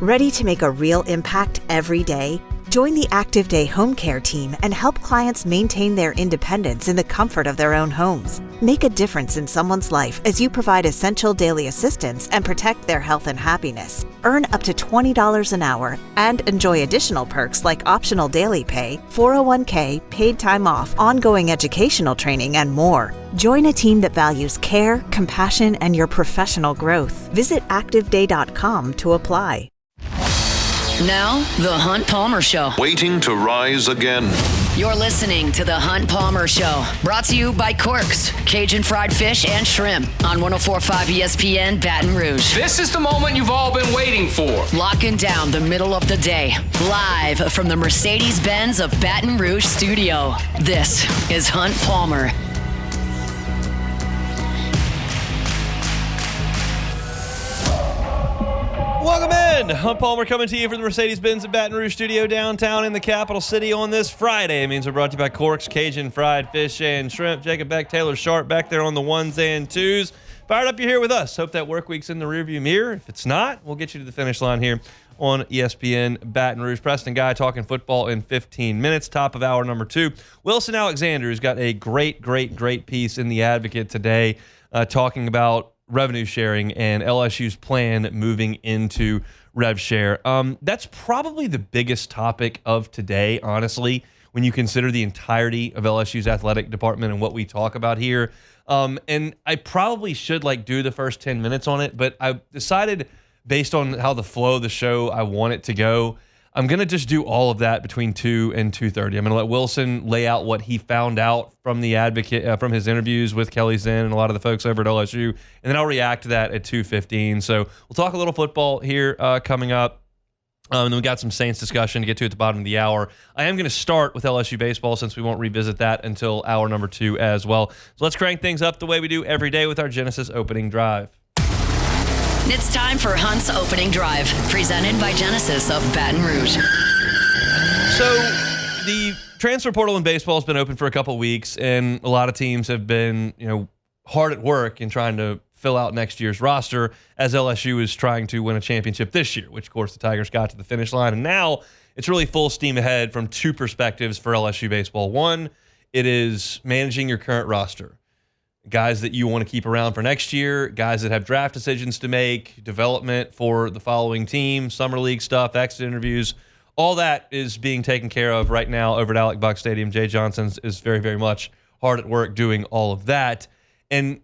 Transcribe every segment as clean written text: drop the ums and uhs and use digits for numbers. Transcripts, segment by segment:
Ready to make a real impact every day? Join the Active Day Home Care team and help clients maintain their independence in the comfort of their own homes. Make a difference in someone's life as you provide essential daily assistance and protect their health and happiness. Earn up to $20 an hour and enjoy additional perks like optional daily pay, 401k, paid time off, ongoing educational training, and more. Join a team that values care, compassion, and your professional growth. Visit activeday.com to apply. Now, The Hunt Palmer Show. Waiting to rise again. You're listening to The Hunt Palmer Show. Brought to you by Corks, Cajun fried fish and shrimp on 104.5 ESPN Baton Rouge. This is the moment you've all been waiting for. Locking down the middle of the day. Live from the Mercedes-Benz of Baton Rouge studio. This is Hunt Palmer. Welcome in. Hunt Palmer coming to you from the Mercedes-Benz at Baton Rouge studio downtown in the capital city on this Friday. It means we're brought to you by Corks, Cajun fried fish and shrimp. Jacob Beck, Taylor Sharp back there on the ones and twos. Fired up you're here with us. Hope that work week's in the rearview mirror. If it's not, we'll get you to the finish line here on ESPN Baton Rouge. Preston Guy talking football in 15 minutes. Top of hour number 2. Wilson Alexander has got a great piece in The Advocate today talking about revenue sharing and LSU's plan moving into rev share. That's probably the biggest topic of today, honestly, when you consider the entirety of LSU's athletic department and what we talk about here. And I probably should do the first 10 minutes on it, but I decided based on how the flow of the show I want it to go, I'm going to just do all of that between 2 and 2:30. I'm going to let Wilson lay out what he found out from The Advocate, from his interviews with Kelly Zinn and a lot of the folks over at LSU, and then I'll react to that at 2:15. So we'll talk a little football here coming up. And then we got some Saints discussion to get to at the bottom of the hour. I am going to start with LSU baseball since we won't revisit that until hour number 2 as well. So let's crank things up the way we do every day with our Genesis opening drive. It's time for Hunt's Opening Drive, presented by Genesis of Baton Rouge. So the transfer portal in baseball has been open for a couple weeks, and a lot of teams have been, hard at work in trying to fill out next year's roster as LSU is trying to win a championship this year, which, of course, the Tigers got to the finish line. And now it's really full steam ahead from 2 perspectives for LSU baseball. One, it is managing your current roster. Guys that you want to keep around for next year, guys that have draft decisions to make, development for the following team, summer league stuff, exit interviews, all that is being taken care of right now over at Alec Buck Stadium. Jay Johnson is very, very much hard at work doing all of that. And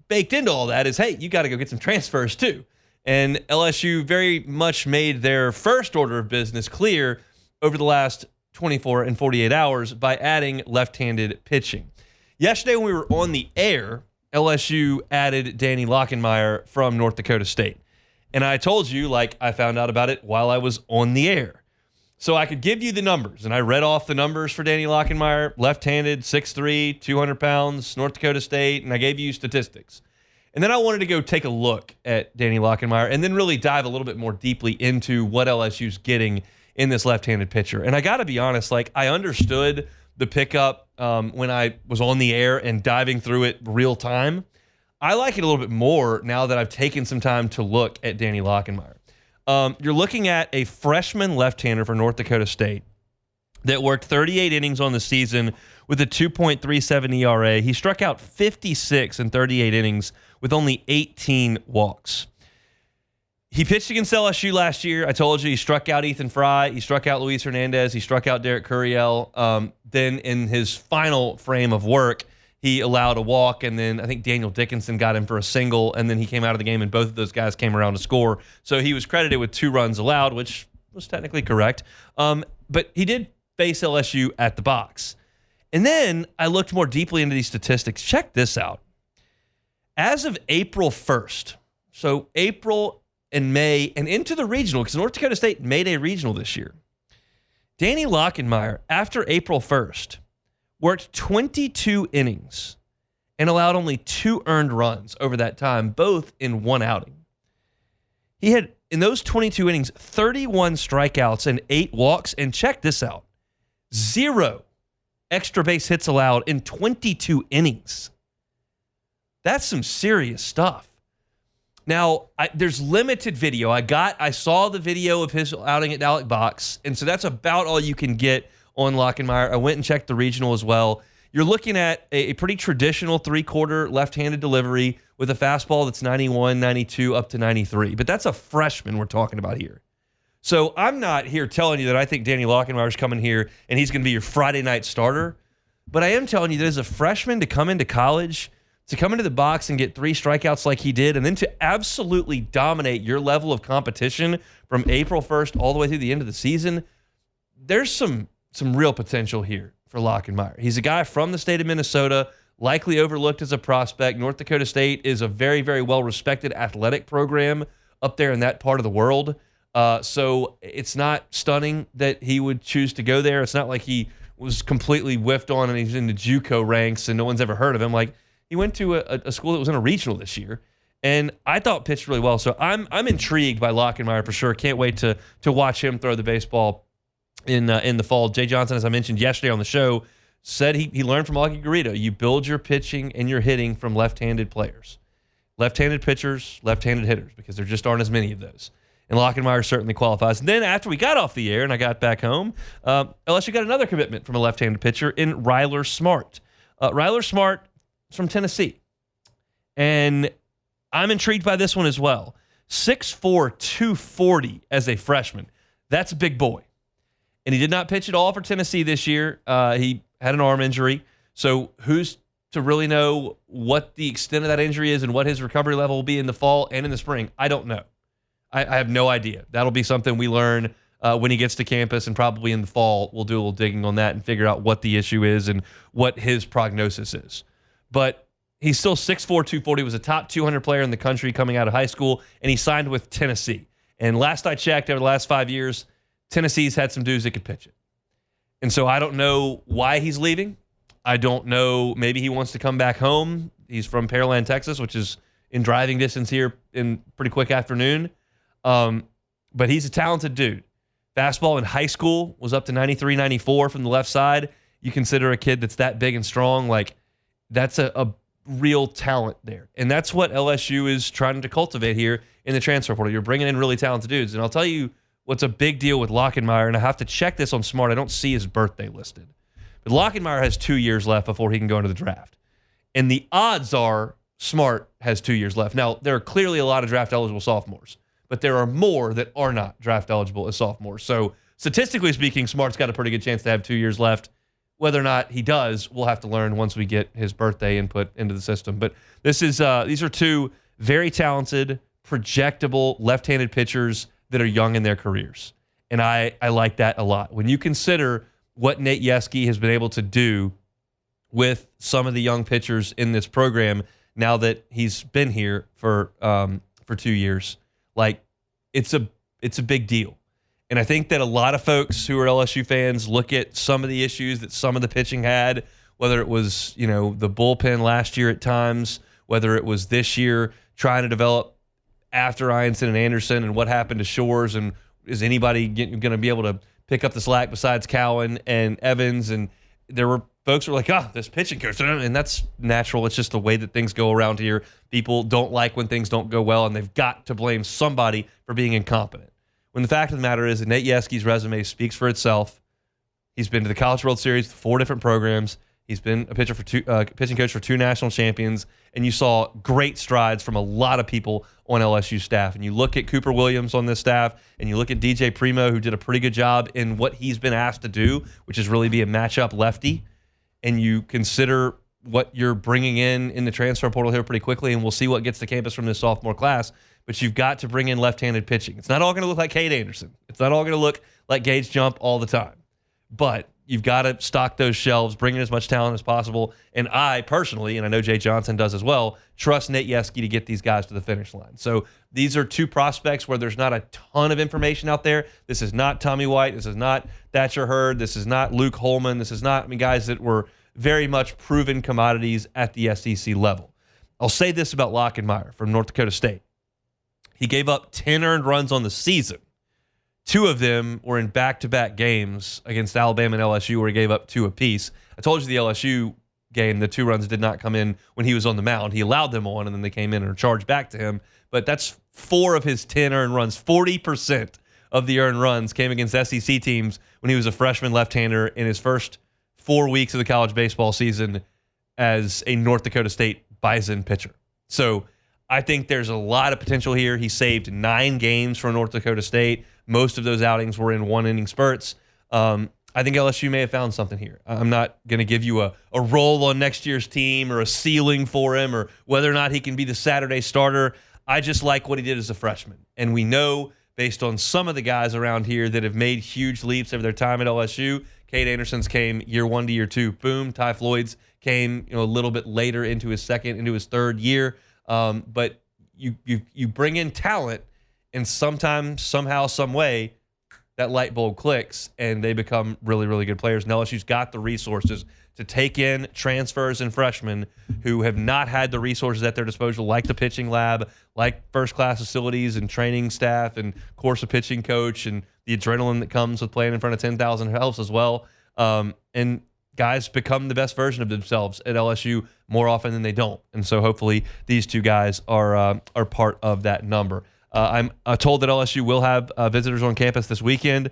baked into all that is, hey, you got to go get some transfers too. And LSU very much made their first order of business clear over the last 24 and 48 hours by adding left-handed pitching. Yesterday when we were on the air, LSU added Danny Lockenmeyer from North Dakota State. And I told you, I found out about it while I was on the air. So I could give you the numbers, and I read off the numbers for Danny Lockenmeyer, left-handed, 6'3", 200 pounds, North Dakota State, and I gave you statistics. And then I wanted to go take a look at Danny Lockenmeyer and then really dive a little bit more deeply into what LSU's getting in this left-handed pitcher. And I got to be honest, I understood the pickup when I was on the air and diving through it real time. I like it a little bit more now that I've taken some time to look at Danny Lockenmeyer. You're looking at a freshman left-hander for North Dakota State that worked 38 innings on the season with a 2.37 ERA. He struck out 56 in 38 innings with only 18 walks. He pitched against LSU last year. I told you he struck out Ethan Fry. He struck out Luis Hernandez. He struck out Derek Curiel. Then in his final frame of work, he allowed a walk, and then I think Daniel Dickinson got him for a single, and then he came out of the game, and both of those guys came around to score. So he was credited with 2 runs allowed, which was technically correct. But he did face LSU at the box. And then I looked more deeply into these statistics. Check this out. As of April 1st, so April and May, and into the regional, because North Dakota State made a regional this year. Danny Lockenmeyer, after April 1st, worked 22 innings and allowed only 2 earned runs over that time, both in 1 outing. He had, in those 22 innings, 31 strikeouts and 8 walks, and check this out, 0 extra base hits allowed in 22 innings. That's some serious stuff. Now, there's limited video. I saw the video of his outing at Alec Box, and so that's about all you can get on Lockenmeyer. I went and checked the regional as well. You're looking at a pretty traditional three-quarter left-handed delivery with a fastball that's 91, 92, up to 93. But that's a freshman we're talking about here. So I'm not here telling you that I think Danny Lockenmeyer's coming here and he's going to be your Friday night starter. But I am telling you that as a freshman to come into college, to come into the box and get 3 strikeouts like he did, and then to absolutely dominate your level of competition from April 1st all the way through the end of the season, there's some real potential here for Lockenmeyer. He's a guy from the state of Minnesota, likely overlooked as a prospect. North Dakota State is a very, very well-respected athletic program up there in that part of the world. So it's not stunning that he would choose to go there. It's not like he was completely whiffed on and he's in the JUCO ranks and no one's ever heard of him. Like, he went to a school that was in a regional this year, and I thought pitched really well. So I'm intrigued by Lockenmeyer for sure. Can't wait to watch him throw the baseball in the fall. Jay Johnson, as I mentioned yesterday on the show, said he learned from Augie Garrido. You build your pitching and your hitting from left-handed players, left-handed pitchers, left-handed hitters, because there just aren't as many of those. And Lockenmeyer certainly qualifies. And then after we got off the air and I got back home, LSU got another commitment from a left-handed pitcher in Ryler Smart. Ryler Smart is from Tennessee. And I'm intrigued by this one as well. 6'4", 240 as a freshman. That's a big boy. And he did not pitch at all for Tennessee this year. He had an arm injury. So who's to really know what the extent of that injury is and what his recovery level will be in the fall and in the spring? I don't know. I have no idea. That'll be something we learn when he gets to campus, and probably in the fall we'll do a little digging on that and figure out what the issue is and what his prognosis is. But he's still 6'4", 240, was a top 200 player in the country coming out of high school, and he signed with Tennessee. And last I checked, over the last 5 years, Tennessee's had some dudes that could pitch it. And so I don't know why he's leaving. I don't know. Maybe he wants to come back home. He's from Pearland, Texas, which is in driving distance here in pretty quick afternoon. But he's a talented dude. Fastball in high school was up to 93, 94 from the left side. You consider a kid that's that big and strong, like that's a real talent there. And that's what LSU is trying to cultivate here in the transfer portal. You're bringing in really talented dudes. And I'll tell you what's a big deal with Lockenmeyer, and I have to check this on Smart. I don't see his birthday listed. But Lockenmeyer has 2 years left before he can go into the draft. And the odds are Smart has 2 years left. Now, there are clearly a lot of draft-eligible sophomores, but there are more that are not draft-eligible as sophomores. So statistically speaking, Smart's got a pretty good chance to have 2 years left. Whether or not he does, we'll have to learn once we get his birthday input into the system. But this is these are 2 very talented, projectable left-handed pitchers that are young in their careers. And I like that a lot. When you consider what Nate Yeskie has been able to do with some of the young pitchers in this program now that he's been here for 2 years, like it's a big deal. And I think that a lot of folks who are LSU fans look at some of the issues that some of the pitching had, whether it was, the bullpen last year at times, whether it was this year trying to develop after Ianson and Anderson, and what happened to Shores, and is anybody going to be able to pick up the slack besides Cowan and Evans? And there were folks who were like, this pitching coach, and that's natural. It's just the way that things go around here. People don't like when things don't go well, and they've got to blame somebody for being incompetent. When the fact of the matter is that Nate Yeskie's resume speaks for itself. He's been to the College World Series, 4 different programs. He's been a pitching coach for 2 national champions, and you saw great strides from a lot of people on LSU staff. And you look at Cooper Williams on this staff, and you look at DJ Primo, who did a pretty good job in what he's been asked to do, which is really be a matchup lefty. And you consider what you're bringing in the transfer portal here pretty quickly, and we'll see what gets to campus from this sophomore class. But you've got to bring in left-handed pitching. It's not all going to look like Cade Anderson. It's not all going to look like Gage Jump all the time. But you've got to stock those shelves, bring in as much talent as possible. And I personally, and I know Jay Johnson does as well, trust Nate Yeskie to get these guys to the finish line. So these are 2 prospects where there's not a ton of information out there. This is not Tommy White. This is not Thatcher Hurd. This is not Luke Holman. This is not guys that were very much proven commodities at the SEC level. I'll say this about Lockenmeyer from North Dakota State. He gave up 10 earned runs on the season. 2 of them were in back-to-back games against Alabama and LSU, where he gave up 2 apiece. I told you the LSU game. The 2 runs did not come in when he was on the mound. He allowed them on, and then they came in and are charged back to him. But that's 4 of his 10 earned runs. 40% of the earned runs came against SEC teams when he was a freshman left-hander in his first 4 weeks of the college baseball season as a North Dakota State Bison pitcher. So I think there's a lot of potential here. He saved 9 games for North Dakota State. Most of those outings were in 1-inning spurts. I think LSU may have found something here. I'm not going to give you a role on next year's team or a ceiling for him or whether or not he can be the Saturday starter. I just like what he did as a freshman. And we know, based on some of the guys around here that have made huge leaps over their time at LSU, Cade Anderson's came year 1 to year 2. Boom. Ty Floyd's came a little bit later into his third year. But you bring in talent, and sometimes, somehow, some way, that light bulb clicks, and they become really, really good players. And LSU's got the resources to take in transfers and freshmen who have not had the resources at their disposal, like the pitching lab, like first-class facilities and training staff, and, of course, a pitching coach, and the adrenaline that comes with playing in front of 10,000 helps as well. And guys become the best version of themselves at LSU more often than they don't. And so hopefully these 2 guys are part of that number. I'm told that LSU will have visitors on campus this weekend.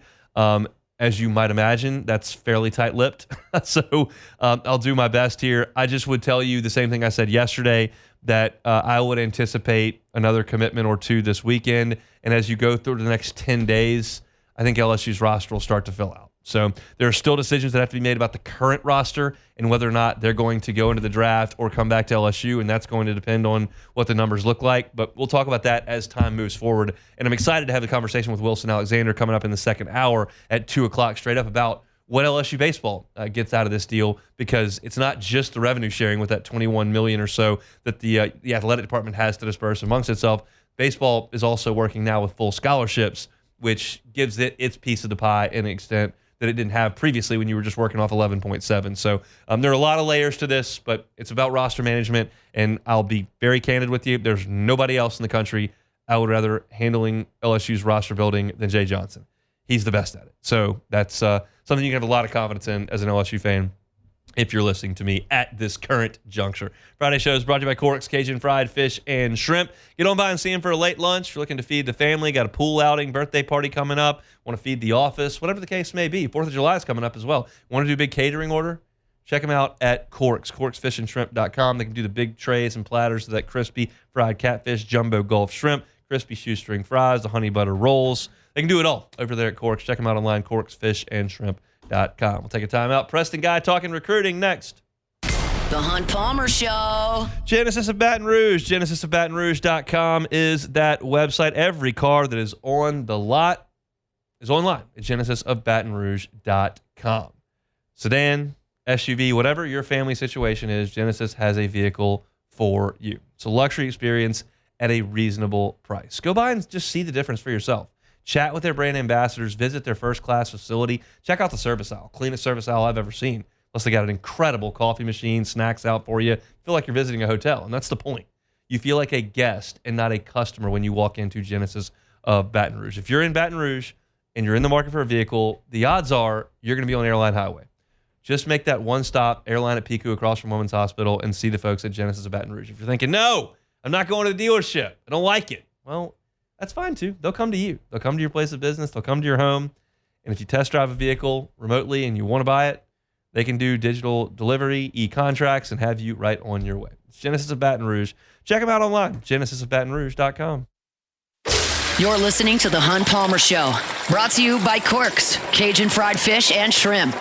As you might imagine, that's fairly tight-lipped. So I'll do my best here. I just would tell you the same thing I said yesterday, that I would anticipate another commitment or 2 this weekend. And as you go through the next 10 days, I think LSU's roster will start to fill out. So there are still decisions that have to be made about the current roster and whether or not they're going to go into the draft or come back to LSU, and that's going to depend on what the numbers look like. But we'll talk about that as time moves forward. And I'm excited to have the conversation with Wilson Alexander coming up in the second hour at 2 o'clock straight up about what LSU baseball gets out of this deal, because it's not just the revenue sharing with that $21 million or so that the athletic department has to disperse amongst itself. Baseball is also working now with full scholarships, which gives it its piece of the pie in an extent that it didn't have previously when you were just working off 11.7. So there are a lot of layers to this, but it's about roster management, and I'll be very candid with you. There's nobody else in the country I would rather handling LSU's roster building than Jay Johnson. He's the best at it. So that's something you can have a lot of confidence in as an LSU fan if you're listening to me at this current juncture. Friday show is brought to you by Cork's Cajun Fried Fish and Shrimp. Get on by and see them for a late lunch. If you're looking to feed the family, got a pool outing, birthday party coming up, want to feed the office, whatever the case may be. 4th of July is coming up as well. Want to do a big catering order? Check them out at Cork's, corksfishandshrimp.com. They can do the big trays and platters of that crispy fried catfish, jumbo Gulf shrimp, crispy shoestring fries, the honey butter rolls. They can do it all over there at Cork's. Check them out online, corksfishandshrimp.com. We'll take a time out. Preston Guy talking recruiting next. The Hunt Palmer Show. Genesis of Baton Rouge. GenesisofBatonRouge.com is that website. Every car that is on the lot is online at GenesisofBatonRouge.com. Sedan, SUV, whatever your family situation is, Genesis has a vehicle for you. It's a luxury experience at a reasonable price. Go by and just see the difference for yourself. Chat with their brand ambassadors, visit their first-class facility, check out the service aisle, cleanest service aisle I've ever seen. Plus, they got an incredible coffee machine, snacks out for you. Feel like you're visiting a hotel, and that's the point. You feel like a guest and not a customer when you walk into Genesis of Baton Rouge. If you're in Baton Rouge and you're in the market for a vehicle, the odds are you're going to be on Airline Highway. Just make that one stop, Airline at Pico across from Women's Hospital, and see the folks at Genesis of Baton Rouge. If you're thinking, no, I'm not going to the dealership, I don't like it. Well, that's fine too. They'll come to you. They'll come to your place of business. They'll come to your home. And if you test drive a vehicle remotely and you want to buy it, they can do digital delivery, e-contracts, and have you right on your way. It's Genesis of Baton Rouge. Check them out online, GenesisofBatonRouge.com. You're listening to The Hunt Palmer Show. Brought to you by Cork's, Cajun Fried Fish and Shrimp.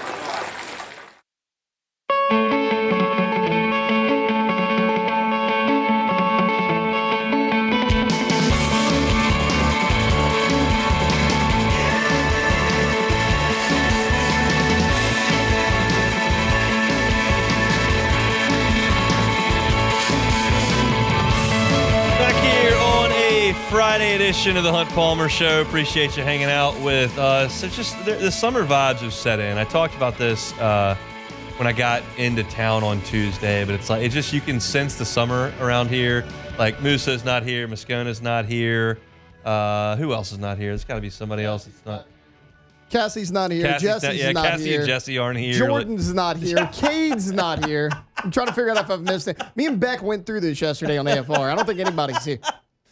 Friday edition of the Hunt Palmer Show. Appreciate you hanging out with us. It's just the summer vibes have set in. I talked about this when I got into town on Tuesday, but it's like you can sense the summer around here. Like Musa's not here, Moscona's not here. Who else is not here? There's got to be somebody else that's not. Cassie's not here. Jesse's not Cassie here. and Jesse aren't here. Jordan's not here. Cade's not here. I'm trying to figure out if I've missed it. Me and Beck went through this yesterday on AFR. I don't think anybody's here.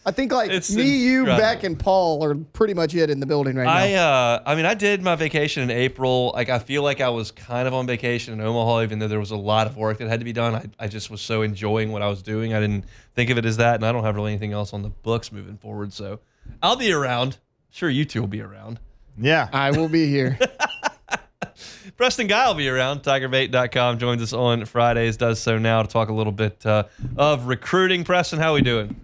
I think you, Beck, and Paul are pretty much it in the building right now. I did my vacation in April. Like, I feel like I was kind of on vacation in Omaha, even though there was a lot of work that had to be done. I just was so enjoying what I was doing. I didn't think of it as that, and I don't have really anything else on the books moving forward. So I'll be around. Sure, you two will be around. Yeah. I will be here. Preston Guy will be around. TigerBait.com joins us on Fridays, does so now to talk a little bit of recruiting. Preston, how are we doing?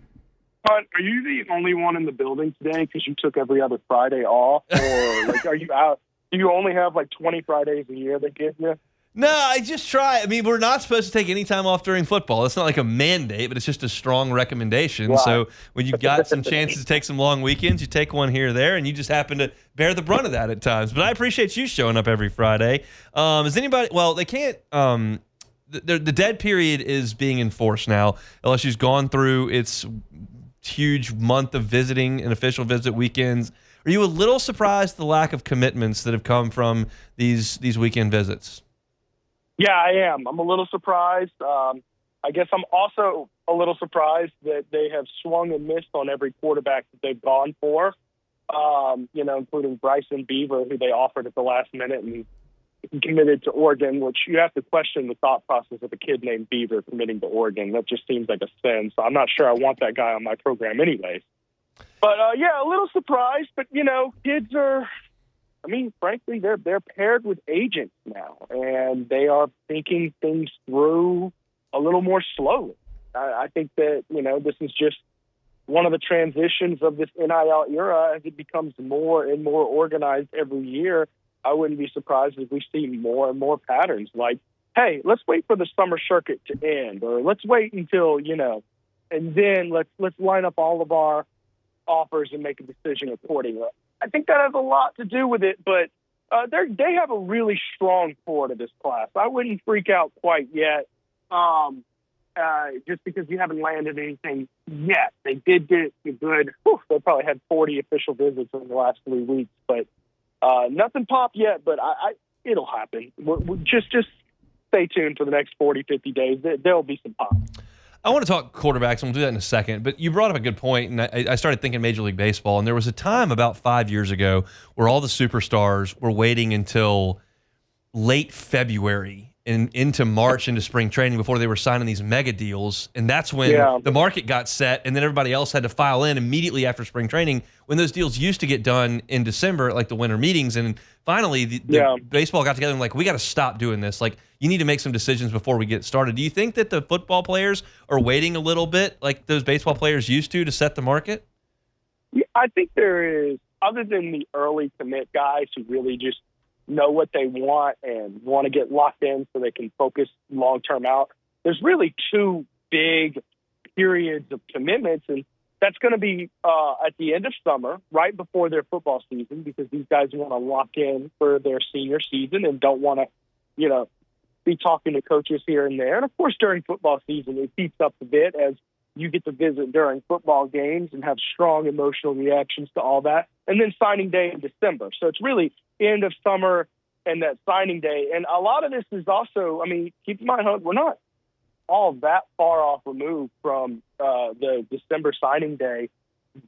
Are you the only one in the building today because you took every other Friday off? Or, are you out? Do you only have, 20 Fridays a year they give you? No, I just try. I mean, we're not supposed to take any time off during football. It's not like a mandate, but it's just a strong recommendation. Right. So when you've got some chances to take some long weekends, you take one here or there, and you just happen to bear the brunt of that at times. But I appreciate you showing up every Friday. Is anybody – well, they can't the dead period is being enforced now. LSU's gone through its – huge month of visiting and official visit weekends. Are you a little surprised at the lack of commitments that have come from these weekend visits? Yeah, I am. I'm a little surprised. I guess I'm also a little surprised that they have swung and missed on every quarterback that they've gone for, including Bryson Beaver, who they offered at the last minute and committed to Oregon, which you have to question the thought process of a kid named Beaver committing to Oregon. That just seems like a sin. So I'm not sure I want that guy on my program anyways. But, a little surprised. But, kids are, frankly, they're paired with agents now, and they are thinking things through a little more slowly. I think that, this is just one of the transitions of this NIL era as it becomes more and more organized every year. I wouldn't be surprised if we see more and more patterns like, hey, let's wait for the summer circuit to end, or let's wait until, and then let's line up all of our offers and make a decision accordingly. I think that has a lot to do with it, but they have a really strong core to this class. I wouldn't freak out quite yet, just because you haven't landed anything yet. They did get a good, they probably had 40 official visits in the last 3 weeks, but nothing popped yet, but it'll happen. We're just stay tuned for the next 40, 50 days. There'll be some pop. I want to talk quarterbacks, and we'll do that in a second, but you brought up a good point, and I started thinking Major League Baseball, and there was a time about 5 years ago where all the superstars were waiting until late February and into March, into spring training before they were signing these mega deals, and that's when the market got set, and then everybody else had to file in immediately after spring training when those deals used to get done in December, like the winter meetings, and finally the baseball got together and we got to stop doing this. You need to make some decisions before we get started. Do you think that the football players are waiting a little bit like those baseball players used to set the market? Yeah, I think there is, other than the early commit guys who really just know what they want and want to get locked in so they can focus long-term out. There's really two big periods of commitments, and that's going to be at the end of summer, right before their football season, because these guys want to lock in for their senior season and don't want to, be talking to coaches here and there. And, of course, during football season, it heats up a bit as you get to visit during football games and have strong emotional reactions to all that. And then signing day in December. So it's really end of summer and that signing day. And a lot of this is also, keep in mind, we're not all that far off removed from the December signing day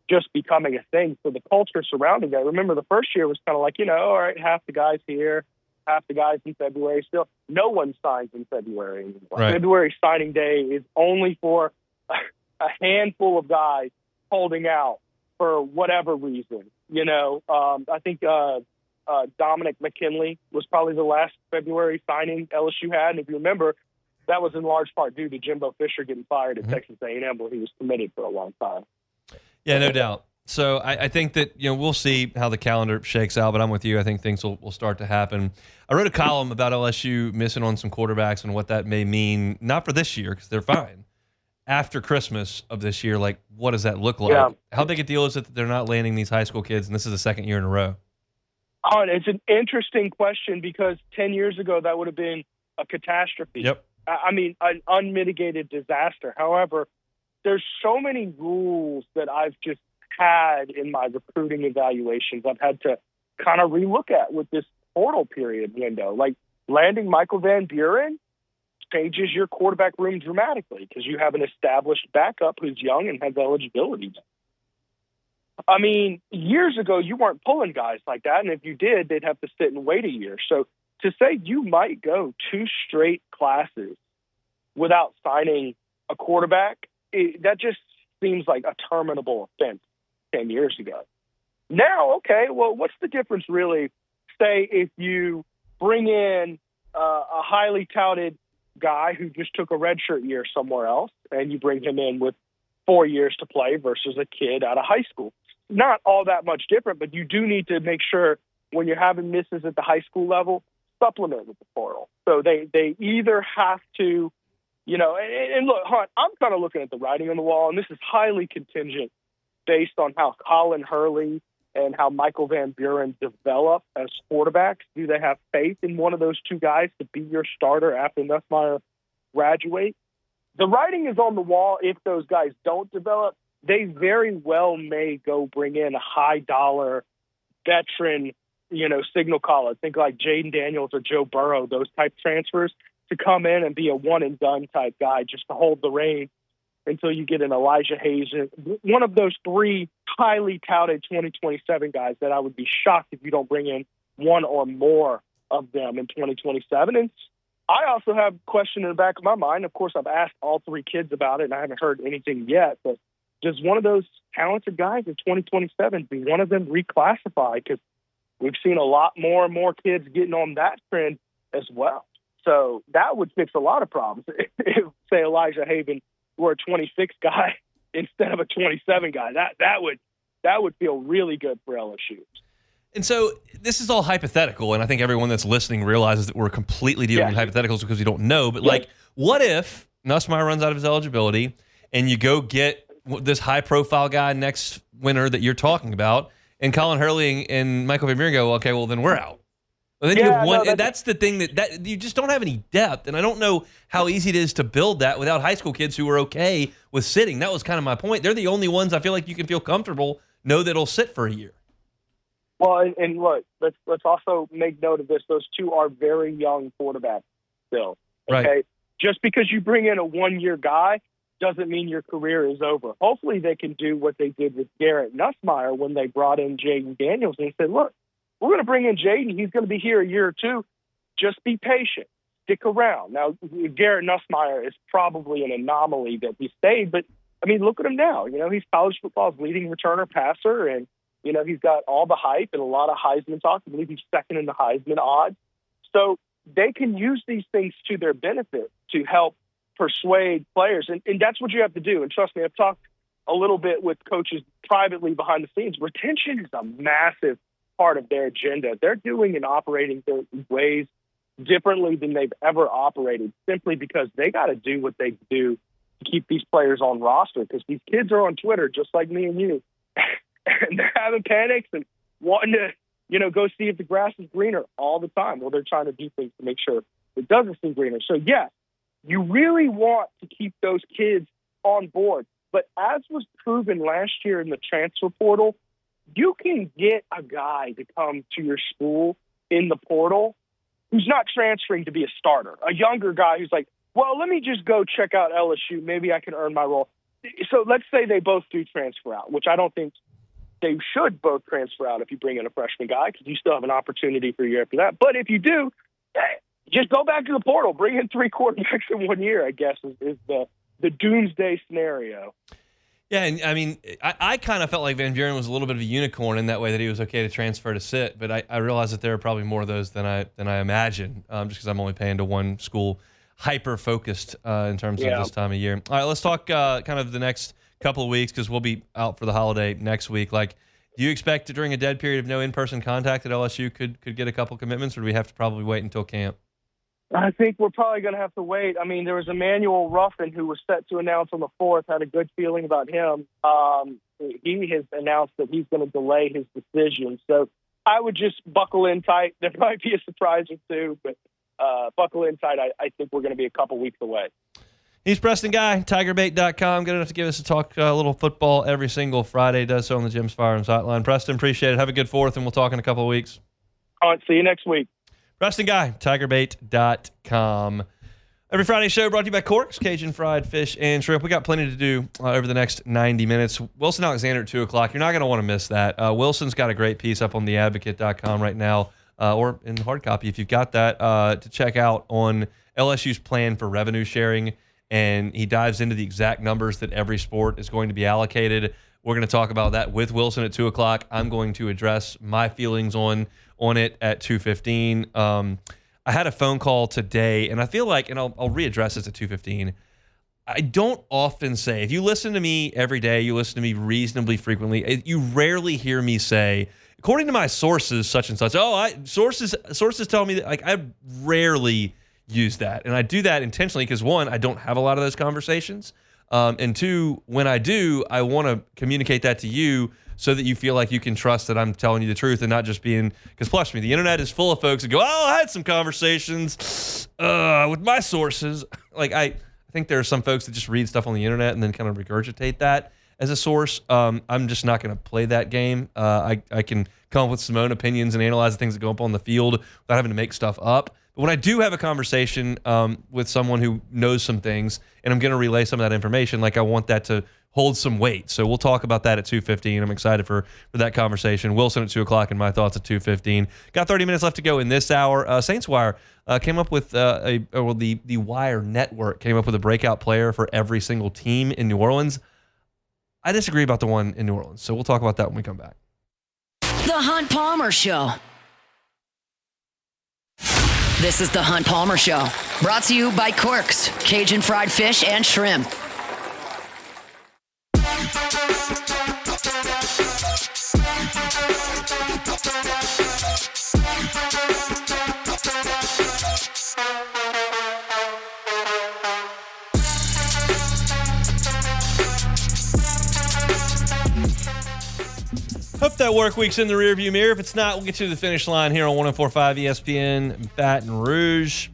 just becoming a thing. So the culture surrounding that, remember the first year was kind of all right, half the guys here, half the guys in February. Still, no one signs in February anymore. Right. February signing day is only for a handful of guys holding out for whatever reason. I think Dominic McKinley was probably the last February signing LSU had. And if you remember, that was in large part due to Jimbo Fisher getting fired at Texas A&M, where he was committed for a long time. Yeah, no doubt. So I think that, we'll see how the calendar shakes out, but I'm with you. I think things will start to happen. I wrote a column about LSU missing on some quarterbacks and what that may mean, not for this year because they're fine. After Christmas of this year, what does that look like? Yeah. How big a deal is it that they're not landing these high school kids, and this is the second year in a row? Oh, it's an interesting question because 10 years ago that would have been a catastrophe. Yep. An unmitigated disaster. However, there's so many rules that I've just had in my recruiting evaluations I've had to kind of relook at with this portal period window. Landing Michael Van Buren, changes your quarterback room dramatically because you have an established backup who's young and has eligibility. I mean, years ago, you weren't pulling guys like that, and if you did, they'd have to sit and wait a year. So to say you might go 2 straight classes without signing a quarterback, that just seems like a terminable offense 10 years ago. Now, okay, well, what's the difference really, say, if you bring in a highly touted guy who just took a redshirt year somewhere else and you bring him in with 4 years to play versus a kid out of high school? Not all that much different, but you do need to make sure when you're having misses at the high school level, supplement with the portal. So they either have to, and look, Hunt, I'm kind of looking at the writing on the wall, and this is highly contingent based on how Colin Hurley and how Michael Van Buren develop as quarterbacks. Do they have faith in one of those two guys to be your starter after Nussmeier graduates? The writing is on the wall. If those guys don't develop, they very well may go bring in a high-dollar veteran, signal caller. Think like Jaden Daniels or Joe Burrow, those type transfers, to come in and be a one-and-done type guy just to hold the reins until you get an Elijah Hayes, one of those 3 highly touted 2027 guys that I would be shocked if you don't bring in one or more of them in 2027. And I also have a question in the back of my mind. Of course, I've asked all 3 kids about it, and I haven't heard anything yet, but does one of those talented guys in 2027 be one of them reclassified? Because we've seen a lot more and more kids getting on that trend as well. So that would fix a lot of problems. If say, Elijah Haven were a 26 guy instead of a 27 guy, that would feel really good for LSU. And so this is all hypothetical, and I think everyone that's listening realizes that we're completely dealing with hypotheticals because we don't know. But, what if Nussmeier runs out of his eligibility and you go get this high-profile guy next winter that you're talking about, and Colin Hurley and Michael Van Buren go, okay, well, then we're out. Well, then you have one, and that's the thing that you just don't have any depth, and I don't know how easy it is to build that without high school kids who are okay with sitting. That was kind of my point. They're the only ones I feel like you can feel comfortable, know that it'll sit for a year. Well, and look, let's also make note of this. Those 2 are very young quarterbacks still. Okay? Right. Just because you bring in a 1-year guy doesn't mean your career is over. Hopefully they can do what they did with Garrett Nussmeier when they brought in Jaden Daniels and said, look, we're going to bring in Jaden. He's going to be here a year or 2. Just be patient. Stick around. Now, Garrett Nussmeier is probably an anomaly that he stayed, but, I mean, look at him now. He's college football's leading returner passer, and, he's got all the hype and a lot of Heisman talk. I believe he's second in the Heisman odds. So they can use these things to their benefit to help persuade players, and that's what you have to do. And trust me, I've talked a little bit with coaches privately behind the scenes. Retention is a massive part of their agenda. They're doing and operating their ways differently than they've ever operated, simply because they got to do what they do to keep these players on roster, because these kids are on Twitter just like me and you, and they're having panics and wanting to go see if the grass is greener all the time. Well, they're trying to do things to make sure it doesn't seem greener. So yes, you really want to keep those kids on board. But as was proven last year in the transfer portal, you can get a guy to come to your school in the portal who's not transferring to be a starter, a younger guy who's like, well, let me just go check out LSU. Maybe I can earn my role. So let's say they both do transfer out, which I don't think they should both transfer out if you bring in a freshman guy, because you still have an opportunity for a year after that. But if you do, just go back to the portal. Bring in 3 quarterbacks in 1 year, I guess, is the doomsday scenario. Yeah, and I mean, I kind of felt like Van Buren was a little bit of a unicorn in that way, that he was okay to transfer to sit, but I realize that there are probably more of those than I imagine, just because I'm only paying to one school, hyper-focused in terms of this time of year. All right, let's talk kind of the next couple of weeks, because we'll be out for the holiday next week. Like, do you expect that during a dead period of no in-person contact that LSU could get a couple commitments, or do we have to probably wait until camp? I think we're probably going to have to wait. I mean, there was Emmanuel Ruffin who was set to announce on the 4th. Had a good feeling about him. He has announced that he's going to delay his decision. So I would just buckle in tight. There might be a surprise or two, but buckle in tight. I think we're going to be a couple weeks away. He's Preston Guy, TigerBait.com. Good enough to give us a little football every single Friday. Does so on the Jim's Firearms Hotline. Preston, appreciate it. Have a good 4th, and we'll talk in a couple of weeks. All right, see you next week. Preston Guy, TigerBait.com. Every Friday show brought to you by Corks, Cajun Fried Fish and Shrimp. We got plenty to do over the next 90 minutes. Wilson Alexander at 2 o'clock. You're not going to want to miss that. Wilson's got a great piece up on theadvocate.com right now, or in hard copy if you've got that, to check out on LSU's plan for revenue sharing. And he dives into the exact numbers that every sport is going to be allocated. We're going to talk about that with Wilson at 2 o'clock. I'm going to address my feelings on it at 2:15. I had a phone call today, and I feel like, and I'll readdress this at 2:15. I don't often say, if you listen to me every day, you listen to me reasonably frequently, you rarely hear me say, according to my sources, such and such. Sources tell me that. Like, I rarely use that, and I do that intentionally because, one, I don't have a lot of those conversations, and two, when I do, I want to communicate that to you so that you feel like you can trust that I'm telling you the truth and not just being, because plus me, the internet is full of folks that go, I had some conversations with my sources. Like, I think there are some folks that just read stuff on the internet and then kind of regurgitate that as a source. I'm just not going to play that game. I can come up with some own opinions and analyze the things that go up on the field without having to make stuff up. But when I do have a conversation with someone who knows some things and I'm going to relay some of that information, like, I want that to hold some weight. So we'll talk about that at 2:15. I'm excited for that conversation. Wilson at 2 o'clock and my thoughts at 2:15. Got 30 minutes left to go in this hour. Saints Wire came up with the Wire Network came up with a breakout player for every single team in New Orleans. I disagree about the one in New Orleans. So we'll talk about that when we come back. The Hunt Palmer Show. This is the Hunt Palmer Show, brought to you by Corks, Cajun Fried Fish and Shrimp. Hope that work week's in the rearview mirror. If it's not, we'll get you to the finish line here on 104.5 ESPN Baton Rouge.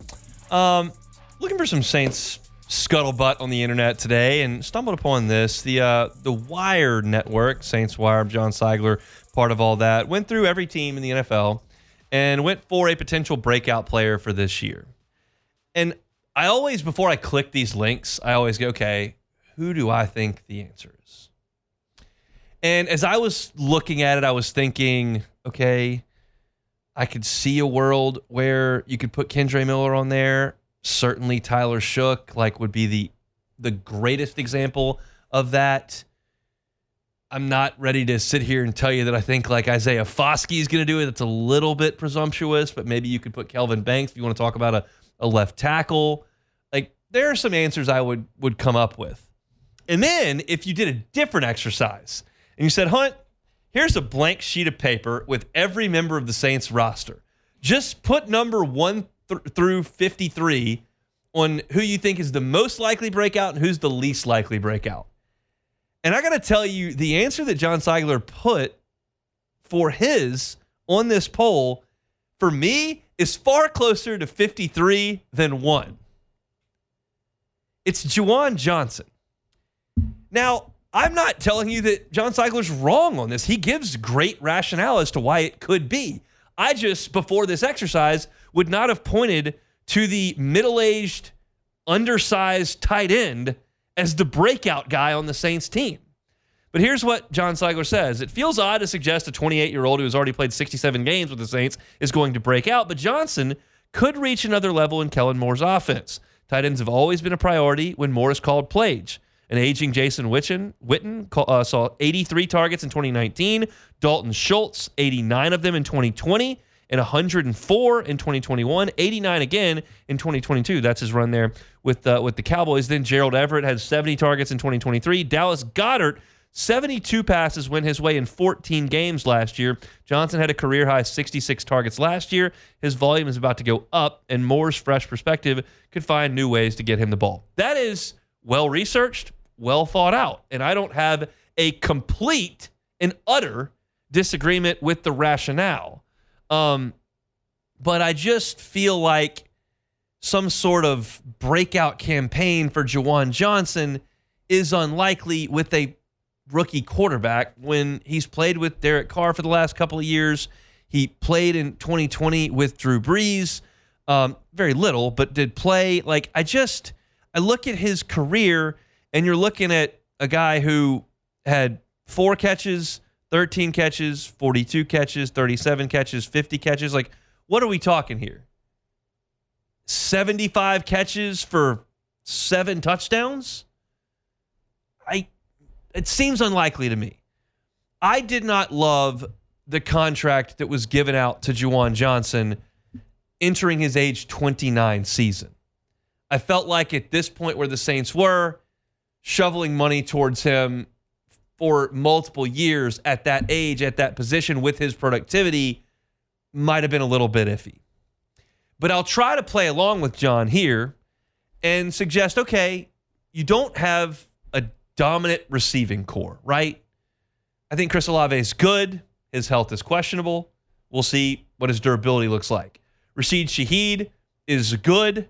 Looking for some Saints scuttlebutt on the internet today and stumbled upon this. The Wire Network, Saints Wire, John Seigler, part of all that, went through every team in the NFL and went for a potential breakout player for this year. And I always, before I click these links, I always go, okay, who do I think the answer is? And as I was looking at it, I was thinking, okay, I could see a world where you could put Kendre Miller on there. Certainly Tyler Shook, like, would be the greatest example of that. I'm not ready to sit here and tell you that I think, like, Isaiah Foskey is going to do it. It's a little bit presumptuous, but maybe you could put Kelvin Banks if you want to talk about a left tackle. Like, there are some answers I would come up with. And then if you did a different exercise and you said, Hunt, here's a blank sheet of paper with every member of the Saints roster. Just put number 1 through 53 on who you think is the most likely breakout and who's the least likely breakout. And I got to tell you, the answer that John Seigler put for his on this poll, for me, is far closer to 53 than 1. It's Juwan Johnson. Now, I'm not telling you that John Seigler's wrong on this. He gives great rationale as to why it could be. I just, before this exercise, would not have pointed to the middle-aged, undersized tight end as the breakout guy on the Saints team. But here's what John Seigler says. It feels odd to suggest a 28-year-old who has already played 67 games with the Saints is going to break out, but Johnson could reach another level in Kellen Moore's offense. Tight ends have always been a priority when Moore is called plays. An aging Jason Witten saw 83 targets in 2019. Dalton Schultz, 89 of them in 2020, and 104 in 2021, 89 again in 2022. That's his run there with the Cowboys. Then Gerald Everett had 70 targets in 2023. Dallas Goedert, 72 passes went his way in 14 games last year. Johnson had a career-high 66 targets last year. His volume is about to go up, and Moore's fresh perspective could find new ways to get him the ball. That is well-researched, well thought out. And I don't have a complete and utter disagreement with the rationale. But I just feel like some sort of breakout campaign for Juwan Johnson is unlikely with a rookie quarterback when he's played with Derek Carr for the last couple of years. He played in 2020 with Drew Brees. Very little, but did play. Like, I look at his career, and you're looking at a guy who had 4 catches, 13 catches, 42 catches, 37 catches, 50 catches. Like, what are we talking here? 75 catches for 7 touchdowns? It seems unlikely to me. I did not love the contract that was given out to Juwan Johnson entering his age 29 season. I felt like at this point where the Saints were, shoveling money towards him for multiple years at that age, at that position with his productivity might have been a little bit iffy. But I'll try to play along with John here and suggest, okay, you don't have a dominant receiving core, right? I think Chris Olave is good. His health is questionable. We'll see what his durability looks like. Rashid Shaheed is good.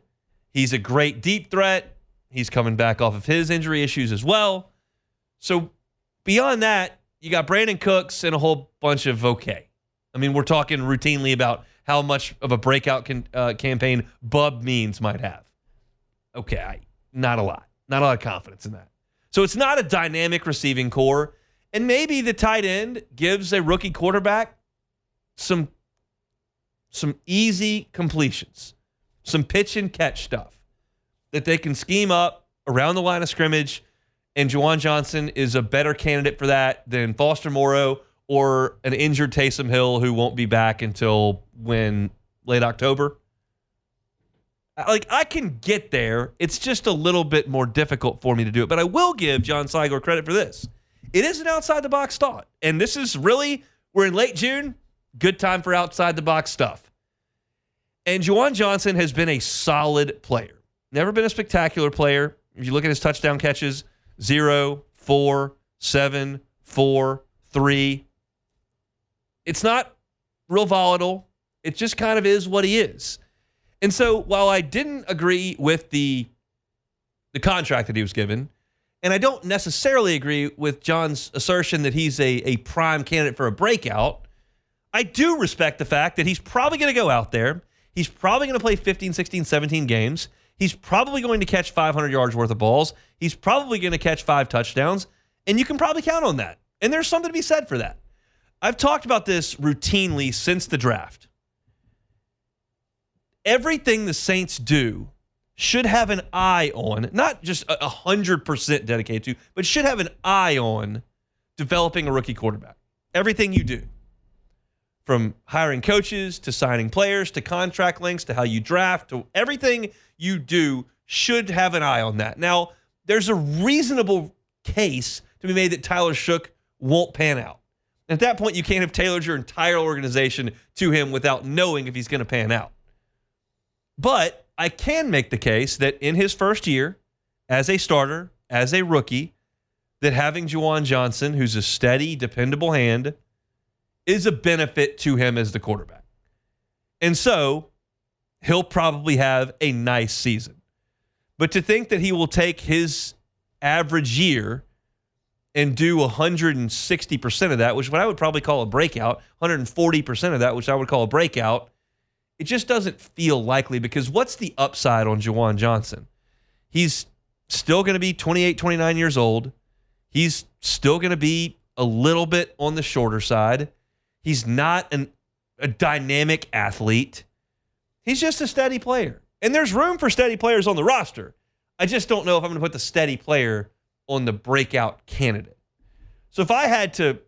He's a great deep threat. He's coming back off of his injury issues as well. So beyond that, you got Brandon Cooks and a whole bunch of okay. I mean, we're talking routinely about how much of a breakout campaign Bub Means might have. Okay, not a lot. Not a lot of confidence in that. So it's not a dynamic receiving core. And maybe the tight end gives a rookie quarterback some easy completions, some pitch and catch stuff that they can scheme up around the line of scrimmage. And Juwan Johnson is a better candidate for that than Foster Moreau or an injured Taysom Hill who won't be back until when? Late October? Like, I can get there. It's just a little bit more difficult for me to do it. But I will give John Sligor credit for this. It is an outside-the-box thought. And this is really, we're in late June, good time for outside-the-box stuff. And Juwan Johnson has been a solid player. Never been a spectacular player. If you look at his touchdown catches, 0, 4, 7, 4, 3. It's not real volatile. It just kind of is what he is. And so while I didn't agree with the contract that he was given, and I don't necessarily agree with John's assertion that he's a prime candidate for a breakout, I do respect the fact that he's probably going to go out there. He's probably going to play 15, 16, 17 games. He's probably going to catch 500 yards worth of balls. He's probably going to catch 5 touchdowns, and you can probably count on that. And there's something to be said for that. I've talked about this routinely since the draft. Everything the Saints do should have an eye on, not just 100% dedicated to, but should have an eye on developing a rookie quarterback. Everything you do, from hiring coaches to signing players to contract lengths to how you draft to everything you do should have an eye on that. Now, there's a reasonable case to be made that Tyler Shook won't pan out. At that point, you can't have tailored your entire organization to him without knowing if he's going to pan out. But I can make the case that in his first year as a starter, as a rookie, that having Juwan Johnson, who's a steady, dependable hand, is a benefit to him as the quarterback. And so he'll probably have a nice season. But to think that he will take his average year and do 160% of that, which is what I would probably call a breakout, 140% of that, which I would call a breakout, it just doesn't feel likely, because what's the upside on Juwan Johnson? He's still going to be 28, 29 years old. He's still going to be a little bit on the shorter side. He's not a dynamic athlete. He's just a steady player. And there's room for steady players on the roster. I just don't know if I'm going to put the steady player on the breakout candidate. So if I had to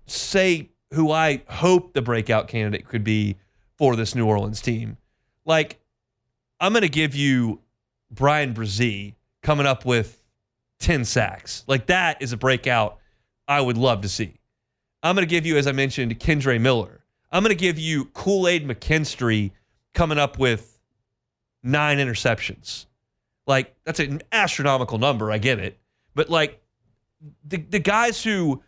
say who I hope the breakout candidate could be for this New Orleans team, like, I'm going to give you Brian Brzee coming up with 10 sacks. Like, that is a breakout I would love to see. I'm going to give you, as I mentioned, Kendre Miller. I'm going to give you Kool-Aid McKinstry coming up with 9 interceptions. Like, that's an astronomical number. I get it. But, like, the guys who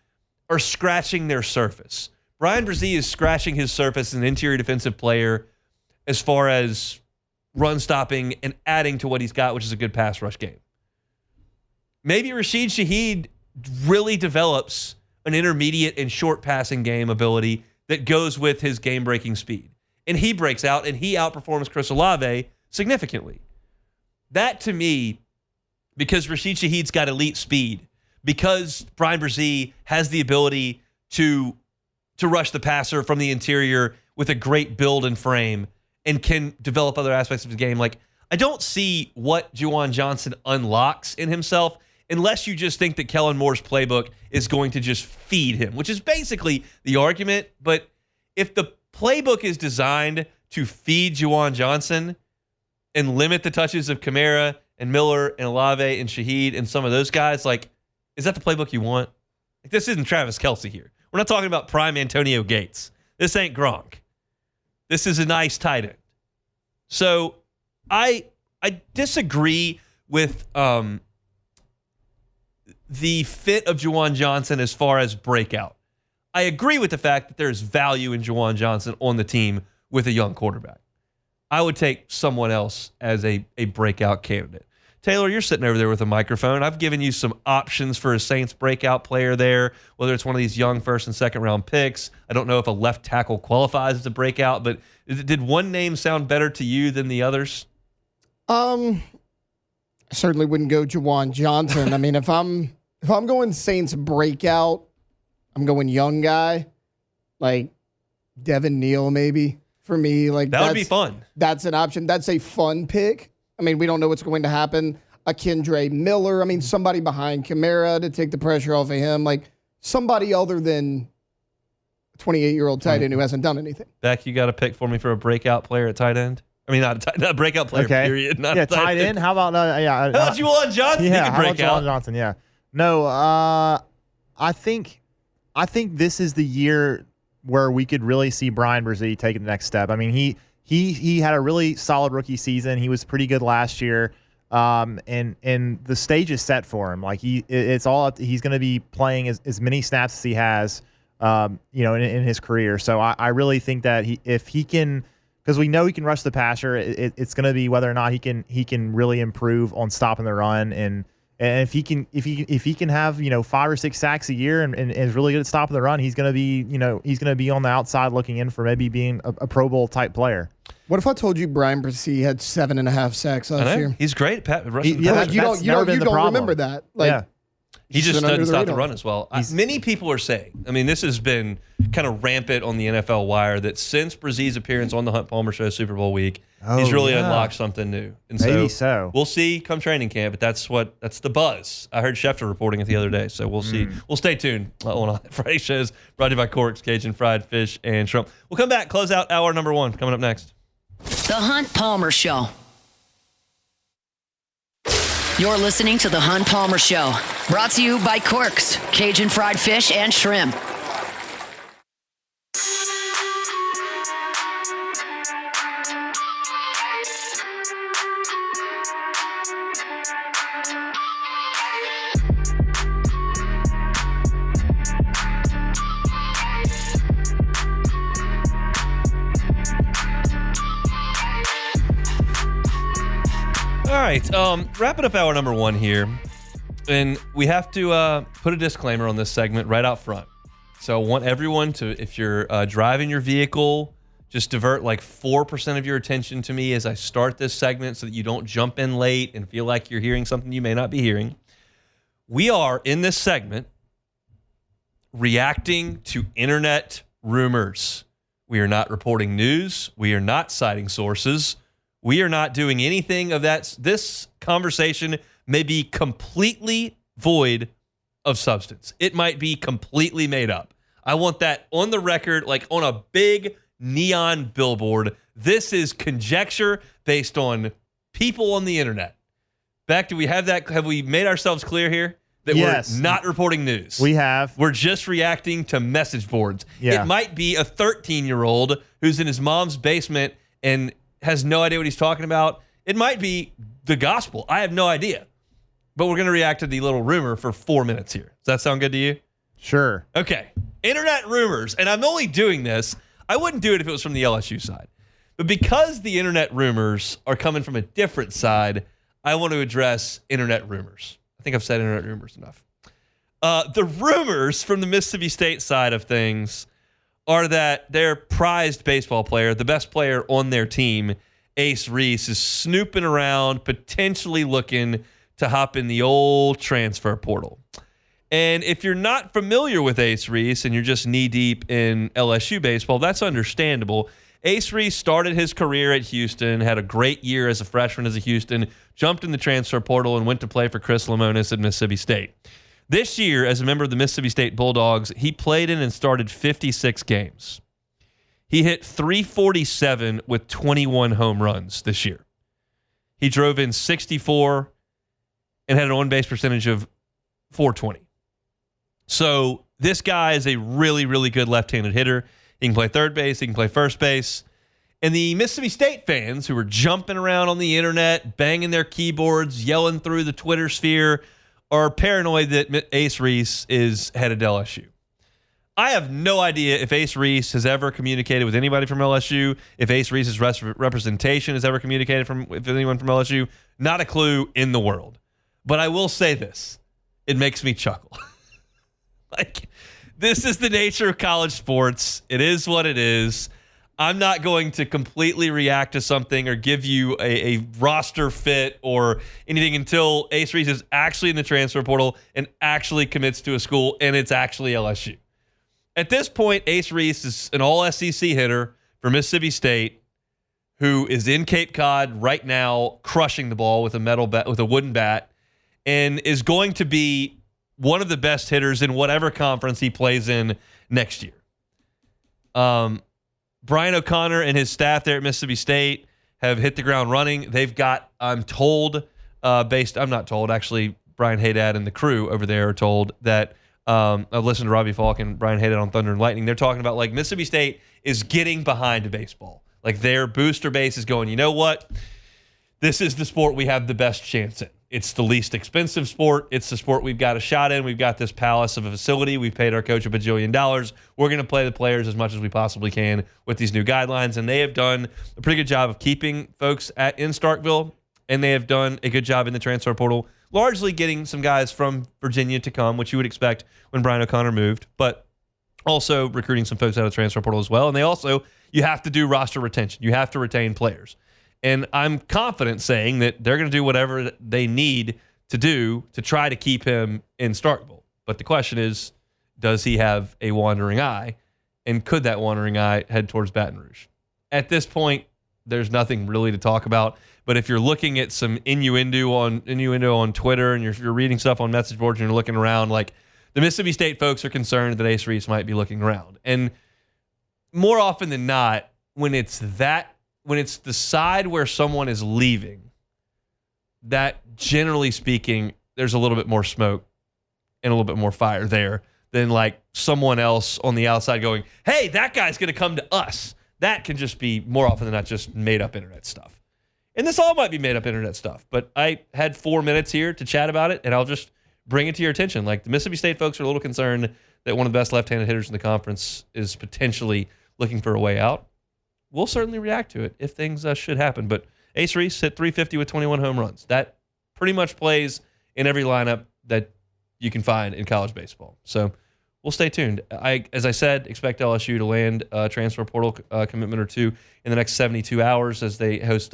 are scratching their surface. Brian Brzee is scratching his surface as an interior defensive player as far as run stopping and adding to what he's got, which is a good pass rush game. Maybe Rashid Shaheed really develops an intermediate and short passing game ability that goes with his game-breaking speed. and he breaks out and he outperforms Chris Olave significantly. That to me, because Rashid Shaheed's got elite speed, because Brian Brzee has the ability to rush the passer from the interior with a great build and frame and can develop other aspects of his game. Like, I don't see what Juwan Johnson unlocks in himself unless you just think that Kellen Moore's playbook is going to just feed him, which is basically the argument. But if the playbook is designed to feed Juwan Johnson and limit the touches of Kamara and Miller and Olave and Shaheed and some of those guys, like, is that the playbook you want? Like, this isn't Travis Kelce here. We're not talking about prime Antonio Gates. This ain't Gronk. This is a nice tight end. So I disagree with the fit of Juwan Johnson as far as breakout. I agree with the fact that there's value in Juwan Johnson on the team with a young quarterback. I would take someone else as a breakout candidate. Taylor, you're sitting over there with a microphone. I've given you some options for a Saints breakout player there, whether it's one of these young first and second round picks. I don't know if a left tackle qualifies as a breakout, but did one name sound better to you than the others? I certainly wouldn't go Juwan Johnson. I mean, if I'm going Saints breakout, I'm going young guy, like Devin Neal maybe for me. Like that would be fun. That's an option. That's a fun pick. I mean, we don't know what's going to happen. A Kendre Miller. I mean, somebody behind Kamara to take the pressure off of him. Like somebody other than a 28-year-old tight end who hasn't done anything. Beck, you got a pick for me for a breakout player at tight end? I mean, not a breakout player, period. Not tight end. How about how about Juwan Johnson? Yeah, how about Juwan Johnson? Yeah. No, I think this is the year where we could really see Brian Brzee taking the next step. I mean, he had a really solid rookie season. He was pretty good last year, and the stage is set for him. Like he's going to be playing as many snaps as he has, in his career. So I really think that if he can. Because we know he can rush the passer, it's going to be whether or not he can really improve on stopping the run, and if he can have 5 or 6 sacks a year and is really good at stopping the run, he's going to be on the outside looking in for maybe being a Pro Bowl type player. What if I told you Brian Brzee had 7.5 sacks last year? He's great at rushing. You don't remember that. He just doesn't stop the run as well. Many people are saying, I mean, this has been kind of rampant on the NFL wire, that since Brzee's appearance on the Hunt Palmer Show Super Bowl week, he's really unlocked something new. And maybe so. We'll see come training camp, but that's the buzz. I heard Schefter reporting it the other day, so we'll see. We'll stay tuned on Friday shows brought to you by Corks, Cajun Fried Fish, and Shrimp. We'll come back, close out hour number 1, coming up next. The Hunt Palmer Show. You're listening to The Hunt Palmer Show, brought to you by Corks, Cajun Fried Fish, and Shrimp. All right, wrapping up hour number 1 here, and we have to put a disclaimer on this segment right out front. So I want everyone to, if you're driving your vehicle, just divert like 4% of your attention to me as I start this segment so that you don't jump in late and feel like you're hearing something you may not be hearing. We are, in this segment, reacting to internet rumors. We are not reporting news. We are not citing sources. We are not doing anything of that. This conversation may be completely void of substance. It might be completely made up. I want that on the record, like on a big neon billboard. This is conjecture based on people on the internet. Beck, do we have that? Have we made ourselves clear here? That yes. We're not reporting news. We have. We're just reacting to message boards. Yeah. It might be a 13-year-old who's in his mom's basement and has no idea what he's talking about. It might be the gospel. I have no idea. But we're going to react to the little rumor for 4 minutes here. Does that sound good to you? Sure. Okay. Internet rumors. And I'm only doing this. I wouldn't do it if it was from the LSU side. But because the internet rumors are coming from a different side, I want to address internet rumors. I think I've said internet rumors enough. The rumors from the Mississippi State side of things are that their prized baseball player, the best player on their team, Ace Reese, is snooping around, potentially looking to hop in the old transfer portal. And if you're not familiar with Ace Reese and you're just knee-deep in LSU baseball, that's understandable. Ace Reese started his career at Houston, had a great year as a freshman as a Houston, jumped in the transfer portal, and went to play for Chris Lemonis at Mississippi State. This year, as a member of the Mississippi State Bulldogs, he played in and started 56 games. He hit .347 with 21 home runs this year. He drove in 64 and had an on-base percentage of .420. So this guy is a really, really good left-handed hitter. He can play third base. He can play first base. And the Mississippi State fans who were jumping around on the internet, banging their keyboards, yelling through the Twitter sphere, are paranoid that Ace Reese is headed to LSU. I have no idea if Ace Reese has ever communicated with anybody from LSU, if Ace Reese's representation has ever communicated with anyone from LSU. Not a clue in the world. But I will say this. It makes me chuckle. This is the nature of college sports. It is what it is. I'm not going to completely react to something or give you a roster fit or anything until Ace Reese is actually in the transfer portal and actually commits to a school, and it's actually LSU. At this point, Ace Reese is an all-SEC hitter for Mississippi State who is in Cape Cod right now crushing the ball with a wooden bat, and is going to be one of the best hitters in whatever conference he plays in next year. Brian O'Connor and his staff there at Mississippi State have hit the ground running. They've got, I'm not told, actually, Brian Haydad and the crew over there are told that, I've listened to Robbie Falk and Brian Haydad on Thunder and Lightning. They're talking about, like, Mississippi State is getting behind baseball. Like, their booster base is going, you know what? This is the sport we have the best chance in. It's the least expensive sport. It's the sport we've got a shot in. We've got this palace of a facility. We've paid our coach $1 bajillion. We're going to play the players as much as we possibly can with these new guidelines. And they have done a pretty good job of keeping folks in Starkville, and they have done a good job in the transfer portal, largely getting some guys from Virginia to come, which you would expect when Brian O'Connor moved, but also recruiting some folks out of the transfer portal as well. And you have to do roster retention. You have to retain players. And I'm confident saying that they're going to do whatever they need to do to try to keep him in Starkville. But the question is, does he have a wandering eye? And could that wandering eye head towards Baton Rouge? At this point, there's nothing really to talk about. But if you're looking at some innuendo on Twitter and you're reading stuff on message boards and you're looking around, like, the Mississippi State folks are concerned that Ace Reese might be looking around. And more often than not, when it's the side where someone is leaving, that generally speaking, there's a little bit more smoke and a little bit more fire there than like someone else on the outside going, hey, that guy's going to come to us. That can just be more often than not just made up internet stuff. And this all might be made up internet stuff, but I had 4 minutes here to chat about it, and I'll just bring it to your attention. Like, the Mississippi State folks are a little concerned that one of the best left-handed hitters in the conference is potentially looking for a way out. We'll certainly react to it if things should happen. But Ace Reese hit .350 with 21 home runs. That pretty much plays in every lineup that you can find in college baseball. So we'll stay tuned. As I said, expect LSU to land a transfer portal commitment or two in the next 72 hours as they host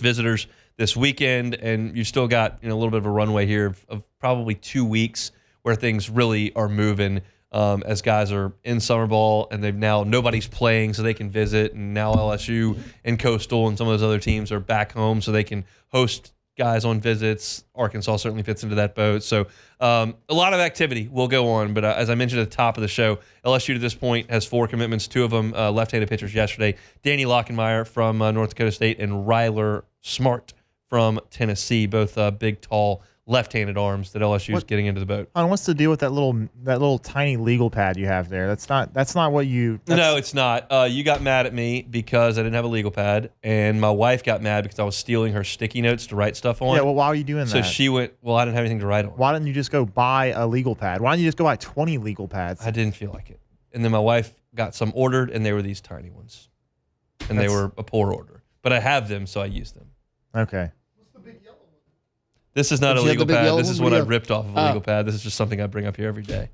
visitors this weekend. And you've still got a little bit of a runway here of probably 2 weeks where things really are moving. As guys are in summer ball and nobody's playing so they can visit, and now LSU and Coastal and some of those other teams are back home so they can host guys on visits. Arkansas certainly fits into that boat. So a lot of activity will go on, but as I mentioned at the top of the show, LSU to this point has 4 commitments, 2 of them left-handed pitchers yesterday. Danny Lockenmeyer from North Dakota State and Ryler Smart from Tennessee, both big, tall, left-handed arms that LSU is getting into the boat. What's the deal with that little tiny legal pad you have there? That's not what you. No, it's not. You got mad at me because I didn't have a legal pad, and my wife got mad because I was stealing her sticky notes to write stuff on. Yeah, well, why are you doing that? So she went, well, I didn't have anything to write on. Why didn't you just go buy a legal pad? Why didn't you just go buy 20 legal pads? I didn't feel like it. And then my wife got some ordered, and they were these tiny ones, and they were a poor order. But I have them, so I use them. Okay. This is not a legal pad. This is what I ripped off of a legal pad. This is just something I bring up here every day.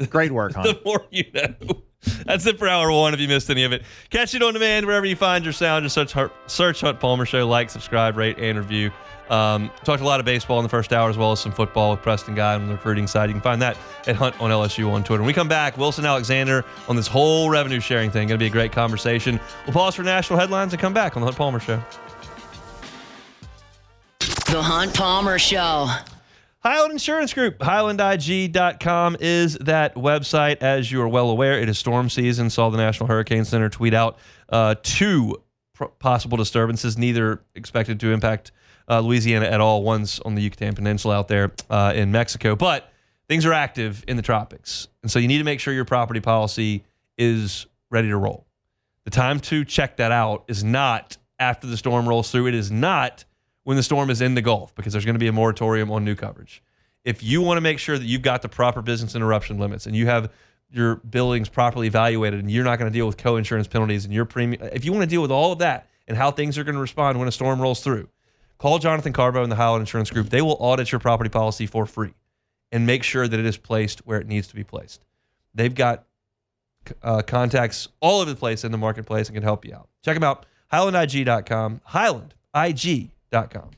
Great work, Hunt. The more you know. That's it for hour one. If you missed any of it, catch it on demand wherever you find your sound. Just search Hunt Palmer Show. Like, subscribe, rate, and review. Talked a lot of baseball in the first hour as well as some football with Preston Guy on the recruiting side. You can find that at Hunt on LSU on Twitter. When we come back, Wilson Alexander on this whole revenue sharing thing. Going to be a great conversation. We'll pause for national headlines and come back on the Hunt Palmer Show. The Hunt Palmer Show. Highland Insurance Group, HighlandIG.com is that website. As you are well aware, it is storm season. Saw the National Hurricane Center tweet out two possible disturbances, neither expected to impact Louisiana at all. One's on the Yucatan Peninsula out there in Mexico. But things are active in the tropics. And so you need to make sure your property policy is ready to roll. The time to check that out is not after the storm rolls through. It is not when the storm is in the Gulf, because there's going to be a moratorium on new coverage. If you want to make sure that you've got the proper business interruption limits and you have your buildings properly evaluated and you're not going to deal with co-insurance penalties and your premium, if you want to deal with all of that and how things are going to respond when a storm rolls through, call Jonathan Carbo and the Highland Insurance Group. They will audit your property policy for free and make sure that it is placed where it needs to be placed. They've got contacts all over the place in the marketplace and can help you out. Check them out, HighlandIG.com, HighlandIG.com.